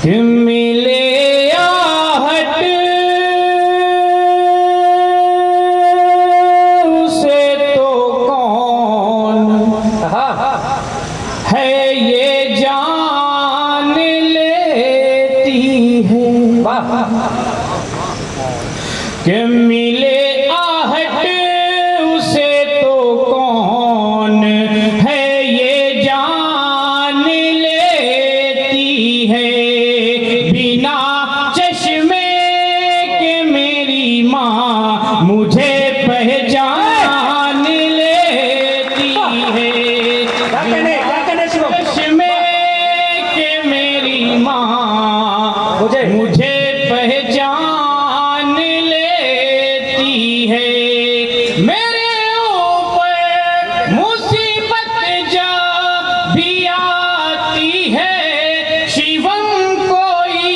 कि मिले आहट उसे तो कौन है ये जान लेती है कि मिले आहट उसे तो कौन है ये जान लेती है बिना चश्मे के मेरी माँ मुझे पहचान लेती है चश्मे के मेरी माँ मुझे पहचान लेती है मेरे ऊपर मुसीबत जब भी आती है शिवम कोई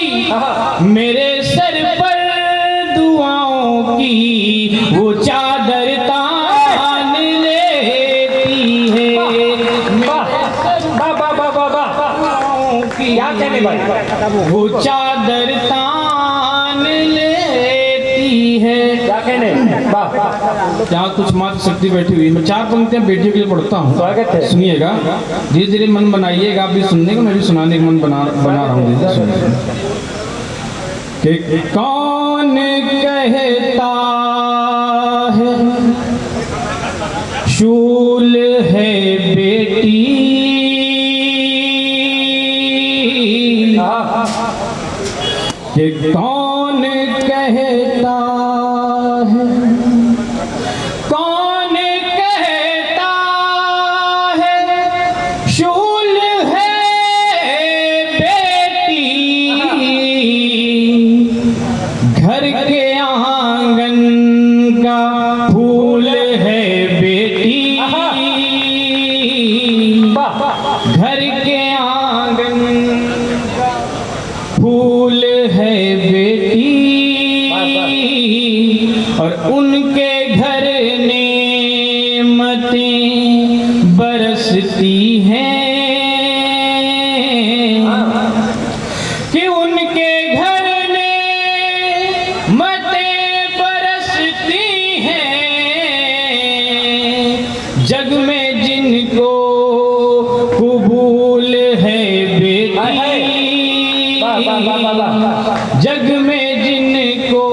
मेरे सर पर दुआओं की वो चादर तान लेती है क्या कहने भाई वो चादर तान लेती है क्या कहने यहाँ कुछ मात्र शक्ति बैठी हुई है। मैं 4 पंक्तियां बेटियों के लिए पढ़ता हूँ, स्वागत है। सुनिएगा, धीरे धीरे मन बनाइएगा। आप भी सुनने को, मैं भी सुनाने का मन बना रहा हूँ। धीरे सुनिएगा कि कौन कहता है शूल है बेटी कि कौन कहता है कौन कहता है शूल है बेटी घर के आंगन का फूल है बेटी घर के आंगन का फूल है बेटी और उनके घर नेमतें बरसती हैं कि उनके घर नेमतें बरसती हैं जग में जिनको कबूल है बेटी जग में जिनको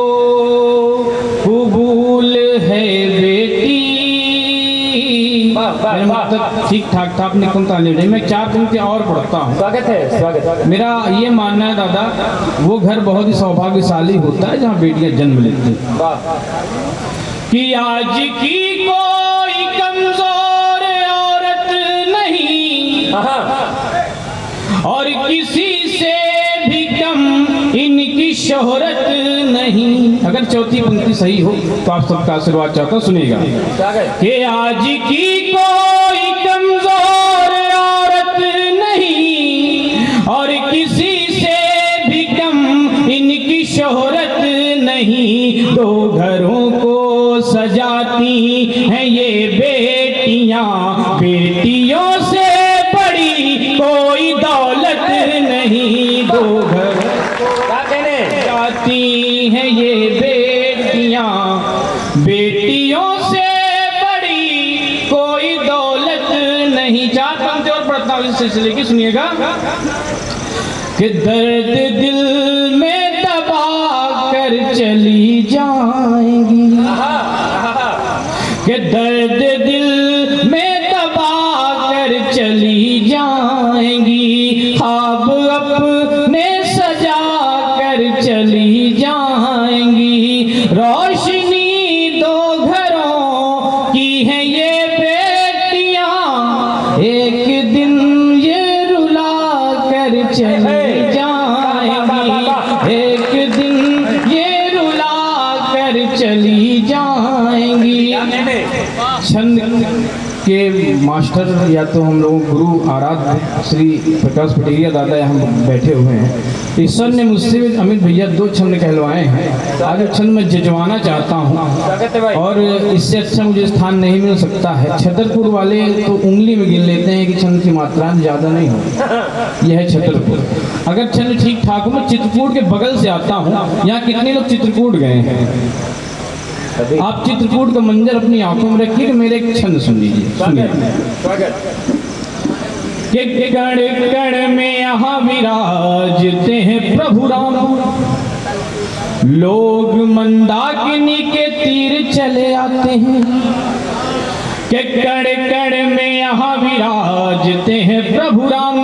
कबूल है बेटी। ठीक ठाक था, आपने कौन ताली बजाई। मैं 4 पंक्ति और पढ़ता हूँ। स्वागत है स्वागत। मेरा ये मानना है दादा, वो घर बहुत ही सौभाग्यशाली होता है जहाँ बेटियां जन्म लेती हैं। कि आज की कोई कमजोर औरत नहीं और किसी से भी कम इनकी शोहरत नहीं। अगर चौथी पंक्ति सही हो तो आप सबका आशीर्वाद चाहता हूं, सुनिएगा कि आज की कोई कमजोर औरत नहीं और किसी से भी कम इनकी शोहरत नहीं। 2 घरों को सजाती हैं ये बेटियां, बेटियों से बड़ी कोई दौलत नहीं। 2 घर जाती हैं ये बेटियां, बेटियों से बड़ी कोई दौलत नहीं। 4 पंक्ति और पढ़ता हूँ इस सिलसिले की, सुनिएगा कि दर्द दिल में दबा कर चली जाएंगी कि दर्द दिल में दबा कर चली जाएंगी ख्वाब अपने सजा कर चली जाएंगी। रोशनी 2 घरों की है ये बेटियां, एक दिन ये रुला कर चली जाएंगी, एक दिन ये रुला कर चली जाएंगी। छंद के मास्टर या तो हम लोगों गुरु आराध्य श्री प्रकाश पटेरिया दादा यहाँ बैठे हुए हैं। ईश्वर ने मुझसे भी अमित भैया 2 छंद कहलवाए हैं। आज वो छंद मैं जजवाना चाहता हूँ और इससे अच्छा मुझे स्थान नहीं मिल सकता है। छतरपुर वाले तो उंगली में गिन लेते हैं कि छंद की मात्रा ज़्यादा नहीं हो। यह है छतरपुर। अगर छंद ठीक ठाक हो, मैं चित्रकूट के बगल से आता हूँ। यहाँ कितने लोग चित्रकूट गए हैं? आप चित्रकूट का मंजर अपनी आंखों में रखिए कि मेरे एक छंद सुन लीजिए। सुनिए। कि कण कण में यहाँ विराजते हैं प्रभु राम, लोग मंदाकिनी के तीर चले आते हैं। कि कण कण में यहाँ विराजते हैं प्रभु राम,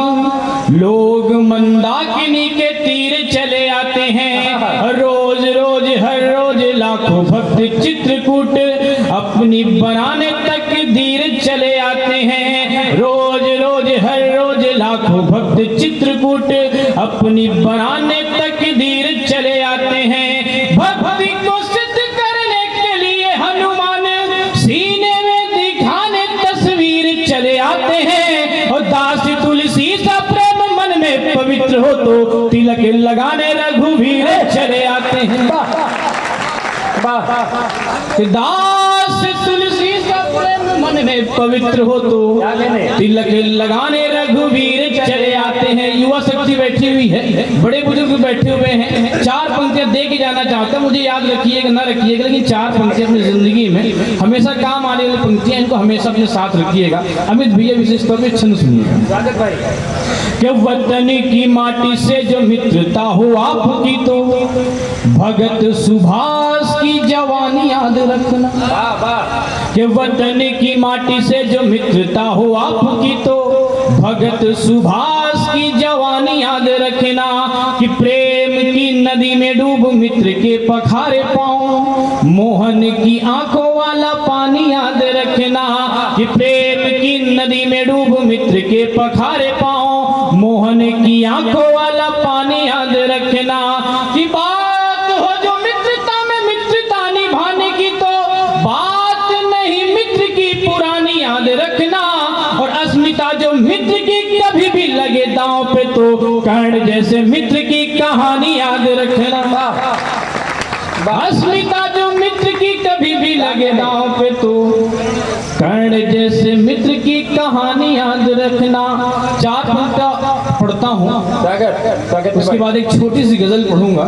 लोग मंदाकिनी के तीर चले आते हैं। रोज रोज हर रोज लाखों भक्त चित्रकूट अपनी बनाने तक धीर चले आते हैं। रोज रोज हर रोज लाखों भक्त चित्रकूट अपनी बनाने तक धीर चले आते हैं। भक्ति को सिद्ध करने के लिए हनुमान सीने में दिखाने तस्वीर चले आते हैं। और दास तुलसी सा प्रेम मन में पवित्र हो तो तिलक लगाने रघुवीर चले आते हैं। दास तुलसी सा प्रेम मन में पवित्र हो तो तिलक लगाने रघुवीर चले आते हैं। युवा शक्ति बैठी हुई है, बड़े बुजुर्ग बैठे हुए हैं। 4 पंक्तियां दे के जाना चाहता हूं। मुझे याद रखिएगा ना रखिएगा, लेकिन 4 पंक्तियां अपनी जिंदगी में हमेशा काम आने वाली पंक्तियां, इनको हमेशा अपने साथ रखिएगा। अमित भैया विशेष तौर पर छंद सुनिएगा। कि वतन की माटी से जो मित्रता हो आपकी, तो भगत सुभाष की जवानी याद रखना। कि वतन की माटी से जो मित्रता हो आपकी, तो भगत सुभाष की जवानी याद रखना। कि प्रेम की नदी में डूब मित्र के पखारे पाऊं, मोहन की आंखों वाला पानी याद रखना। कि प्रेम की नदी में डूब मित्र के पखारे पाऊं, मोहन की आंखों वाला पानी याद रखना। कि बात हो जो मित्रता में मित्रता निभाने की, तो बात नहीं मित्र की पुरानी याद रखना। और अस्मिता जो मित्र की कभी भी लगे दांव पे, तो कर्ण जैसे मित्र की कहानी याद रखना। अस्मिता जो मित्र की कभी भी लगे दांव पे, तो कर्ण जैसे मित्र की कहानी याद रखना। 4 पंक्तियां पढ़ता हूँ, उसके बाद एक छोटी सी गजल पढ़ूंगा,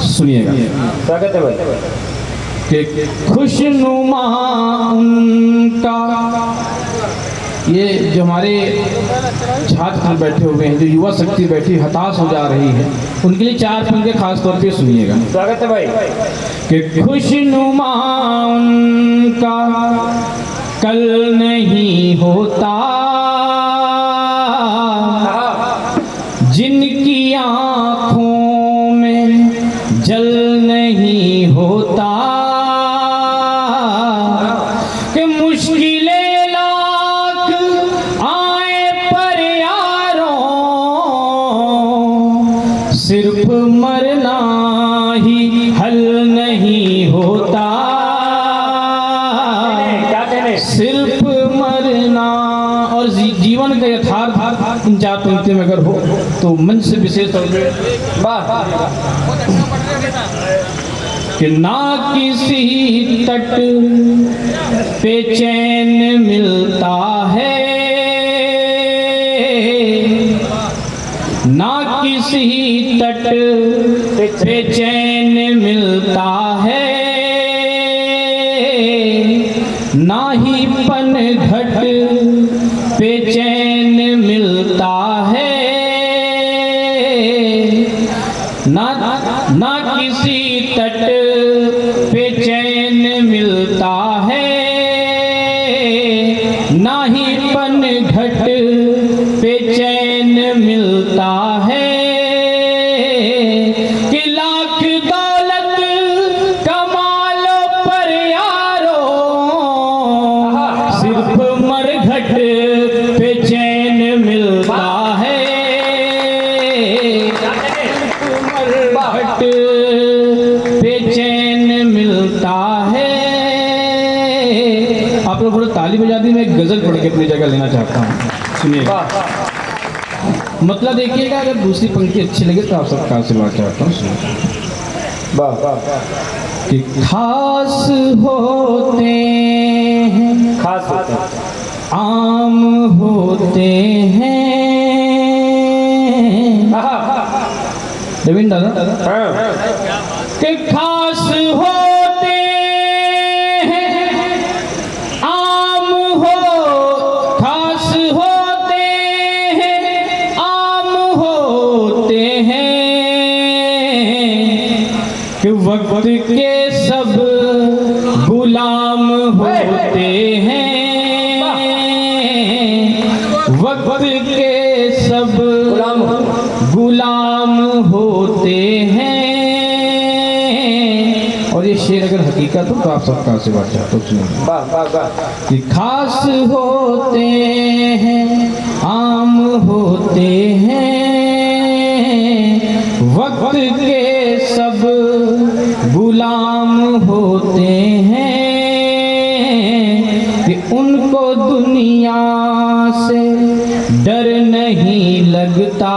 सुनिएगा। स्वागत है भाई। कि खुशनुमा उनका, ये जो हमारे छात्र बैठे हुए हैं, जो युवा शक्ति बैठी हताश हो जा रही है, उनके लिए 4 पंक्तियां खास तौर पे सुनिएगा। स्वागत है भाई। कि खुशनुमा उनका कल नहीं होता, जिनकी आंखों में जल नहीं होता। कि मुश्किलें लाख आए पर यारों, सिर्फ मरना ही हल नहीं होता। सिर्फ मरना और जीवन का यथार्थ इन 4 पंक्तियों में अगर हो तो मंच से विशेष तौर पर कि ना किसी तट पे चैन मिलता है, ना किसी तट पे चैन मिलता है, ना ही पनघट पे चैन मिलता है। ना किसी तट पे चैन मिलता है, ना ही पनघट पे चैन मिलता है। कि लाख दौलत कमा लो पर यारो, सिर्फ मरघट पे चैन मिलता है। मरघट पे चैन मिलता है। आप लोग ताली ताली बजा दी। मैं एक गजल पढ़ के अपनी जगह लेना चाहता हूँ, सुनिए। वाह मतलब देखिएगा, अगर दूसरी पंक्ति अच्छी लगे तो आप सबका आशीर्वाद चाहता हूँ, सुनिए। वाह कि खास होते हैं, खास होते हैं, आम होते हैं। रविंद्र दादा हाँ कि खास होते हैं, आम हो खास होते हैं, आम होते हैं। कि वक्त के सब गुलाम होते हैं, वक्त के सब गुलाम होते हैं। और ये शेर अगर हकीकत हो तो आप सबका आशीर्वाद चाहता हूँ, सुनिए। वाह वाह वाह कि खास होते हैं, आम होते हैं, वक्त के सब गुलाम होते हैं। कि उनको दुनिया से डर नहीं लगता,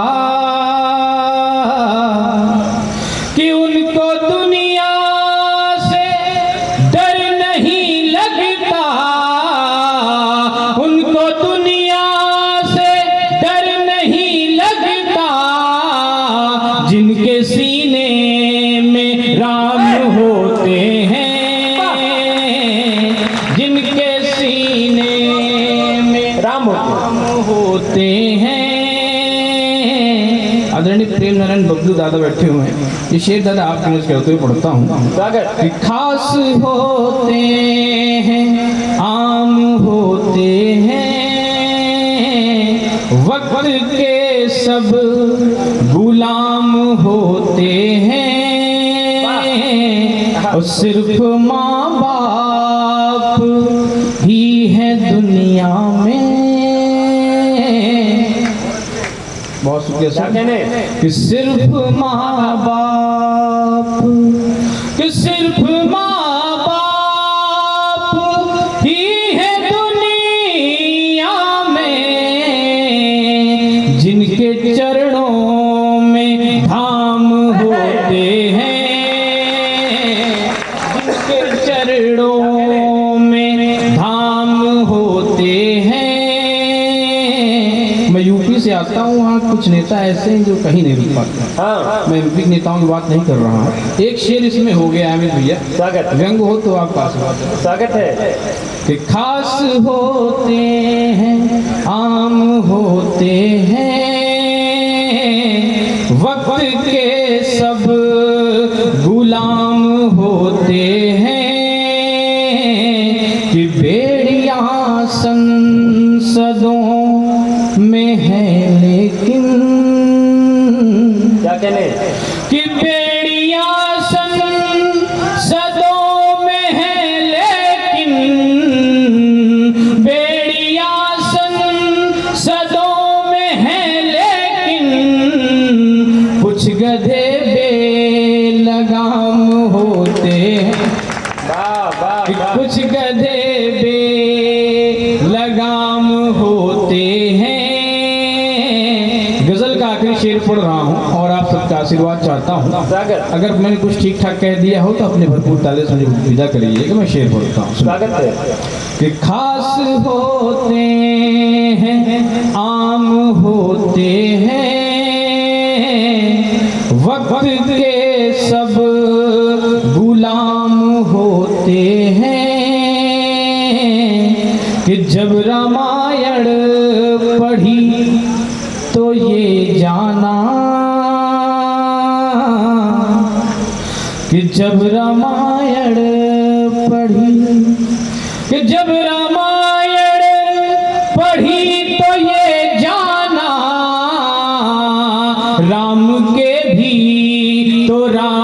कि उनको दुनिया से डर नहीं लगता, उनको दुनिया से डर नहीं लगता। जिनके सीने में राम होते हैं, जिनके सीने में राम होते हैं। आदरणीय प्रेम नारायण बबलू दादा बैठे हुए हैं। ये शेर दादा आप यूज करते हुए पढ़ता हूँ। स्वागत कि खास होते हैं, आम होते हैं, वक्त के सब गुलाम होते हैं। और सिर्फ माँ बाप ही है दुनिया में। बहुत शुक्रिया क्या सर। कहने कि सिर्फ माँ बाप, कि सिर्फ माँ बाप ही है दुनिया में, जिनके चरणों में धाम होते हैं, जिनके चरणों में धाम होते हैं। मैं यूपी से आता हूँ, वहाँ कुछ नेता ऐसे हैं जो कहीं नहीं रुक पाते। हाँ मैं यूपी के नेताओं की बात नहीं कर रहा हूँ। एक शेर इसमें हो गया अमित भैया, स्वागत व्यंग हो तो आप पास हो। स्वागत है कि खास होते हैं, आम होते हैं, वक्त के सब गुलाम होते हैं। कि बेड़िया संसदों में है लेकिन, क्या कहने कि बेड़िया संसदों में है लेकिन, बेड़िया संसदों में है लेकिन, कुछ गधे बेलगाम होते हैं। वाह वाह वाह कुछ गधे बेलगाम होते हैं। गजल का आखिरी शेर पढ़ रहा हूँ और आप सबका आशीर्वाद चाहता हूँ। स्वागत अगर मैंने कुछ ठीक ठाक कह दिया हो तो अपने भरपूर ताले से मुझे विदा करिए कि मैं शेर पढ़ता हूँ। स्वागत है कि खास होते हैं, आम होते हैं, वक्त के सब गुलाम होते हैं। कि जब रामायण पढ़ी तो ये जाना, कि जब रामायण पढ़ी, कि जब रामायण पढ़ी तो ये जाना, राम के भी तो राम